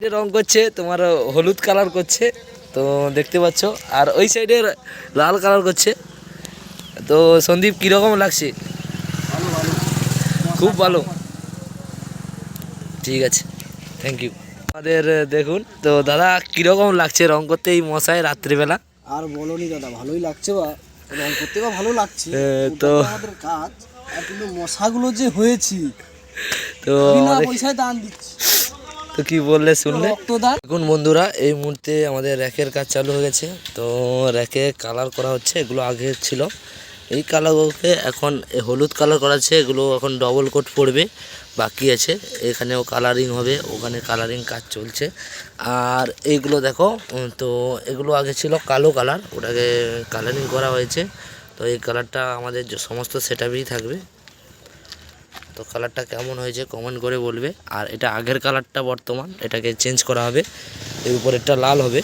রং করছে তোমার হলুদ কালার করছে তো দেখতে পাচ্ছ, আর ওই সাইডে লাল কালার করছে। তো সন্দীপ কীরকম লাগছে? খুব ভালো, ঠিক আছে, থ্যাংক ইউ। আমাদের দেখুন তো দাদা কীরকম লাগছে রং করতে এই মশায় রাত্রিবেলা? আর বলোনি দাদা, ভালোই লাগছে, বা রং করতে বা ভালো লাগছে, তো আমাদের কাজ। আর কিন্তু মশাগুলো যে হয়েছি তো বিনা পয়সায় দান দিচ্ছি, তো কি বললে শুনলে? রক্তদান। এখন বন্ধুরা এই মুহূর্তে আমাদের র্যাকের কাজ চালু হয়ে গেছে। তো র্যাকে কালার করা হচ্ছে, এগুলো আগে ছিল এই কালারগুলোকে এখন হলুদ কালার করা আছে, এগুলো এখন ডবল কোট পড়বে, বাকি আছে। এখানেও কালারিং হবে, ওখানে কালারিং কাজ চলছে। আর এইগুলো দেখো, তো এগুলো আগে ছিল কালো কালার, ওটাকে কালারিং করা হয়েছে। তো এই কালারটা আমাদের সমস্ত সেটআপেই থাকবে। তো কালারটা কেমন হয়েছে কমেন্ট করে বলবে। আর এটা আগের কালারটা, বর্তমান এটাকে চেঞ্জ করা হবে, এর উপরেরটা লাল হবে।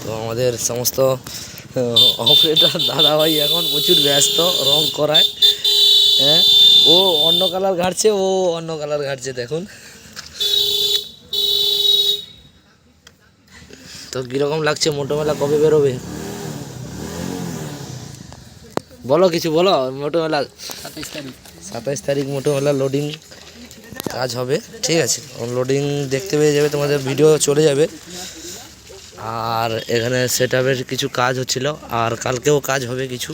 তো আমাদের সমস্ত অপারেটর দাদাভাই এখন প্রচুর ব্যস্ত রং করায়। হ্যাঁ, ও অন্য কালার ঘাটছে, ও অন্য কালার ঘাটছে দেখুন। তো কীরকম লাগছে? মোটোমেলা কবে বেরোবে বলো, কিছু বলো। মোটোমেলা 27 তারিখ মোটোমেলা লোডিং কাজ হবে, ঠিক আছে। লোডিং দেখতে পেয়ে যাবে, তোমাদের ভিডিও চলে যাবে। আর এখানে সেটআপের কিছু কাজ হচ্ছিল, আর কালকেও কাজ হবে কিছু।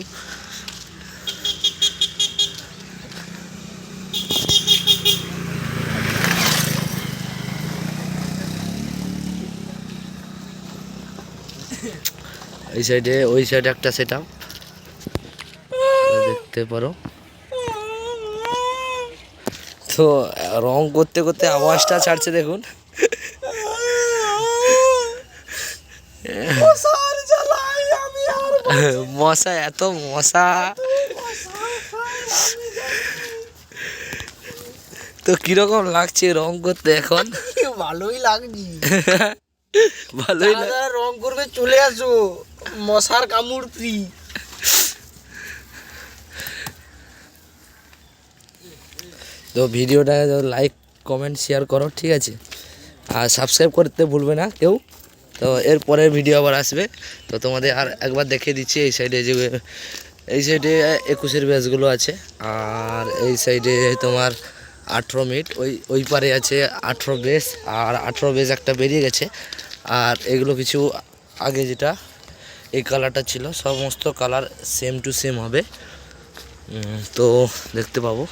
এই সাইডে, ওই সাইডে একটা সেটআপ দেখতে পারো। তো রং করতে করতে আওয়াজটা ছাড়ছে দেখুন। মশা, এত মশা। তো কিরকম লাগছে রং করতে এখন? ভালোই লাগছে, ভালোই রং করবে চলে আসো, মশার কামড় ফ্রি। তো ভিডিওটা লাইক কমেন্ট শেয়ার করো, ঠিক আছে। আর সাবস্ক্রাইব করতে ভুলবে না কেউ। তো এর পরের ভিডিও আবার আসবে, তো তোমাদের আর একবার দেখিয়ে দিচ্ছি। এই সাইডে যে, এই সাইডে 21-এর ব্যাচগুলো আছে, আর এই সাইডে তোমার 18 মিনিট, ওই পারে আছে 18 বেস, আর 18 বেস একটা বেরিয়ে গেছে। আর এগুলো কিছু আগে যেটা এই কালারটা ছিল, সমস্ত কালার সেম টু সেম হবে। তো দেখতে পাবো,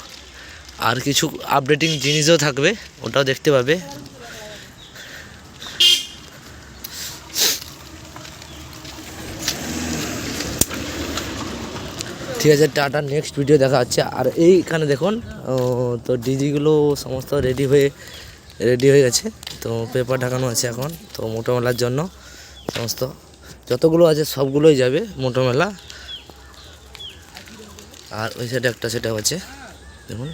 আর কিছু আপডেটিং জিনিসও থাকবে, ওটাও দেখতে পাবে। ঠিক আছে, টাটা, নেক্সট ভিডিও দেখা হচ্ছে। আর এইখানে দেখুন, তো ডিজিগুলো সমস্ত রেডি হয়ে গেছে। তো পেপার ঢাকানো আছে এখন, তো মোটো মেলার জন্য সমস্ত যতগুলো আছে সবগুলোই যাবে মোটো মেলা। আর ওই সাইডে একটা সেটআপ আছে দেখুন,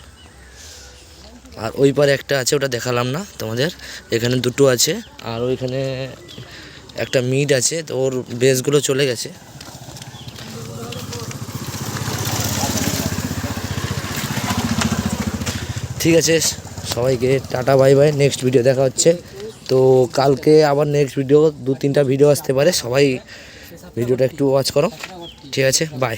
আর ওই পারে একটা আছে, ওটা দেখালাম না তোমাদের। এখানে দুটো আছে, আর ওইখানে একটা মিড আছে, তো ওর বেসগুলো চলে গেছে। ঠিক আছে, সবাইকে tata, bye bye, next video দেখা হচ্ছে। তো কালকে আবার নেক্সট ভিডিও 2-3টা ভিডিও আসতে পারে, সবাই ভিডিওটা একটু ওয়াচ করো, ঠিক আছে, বাই।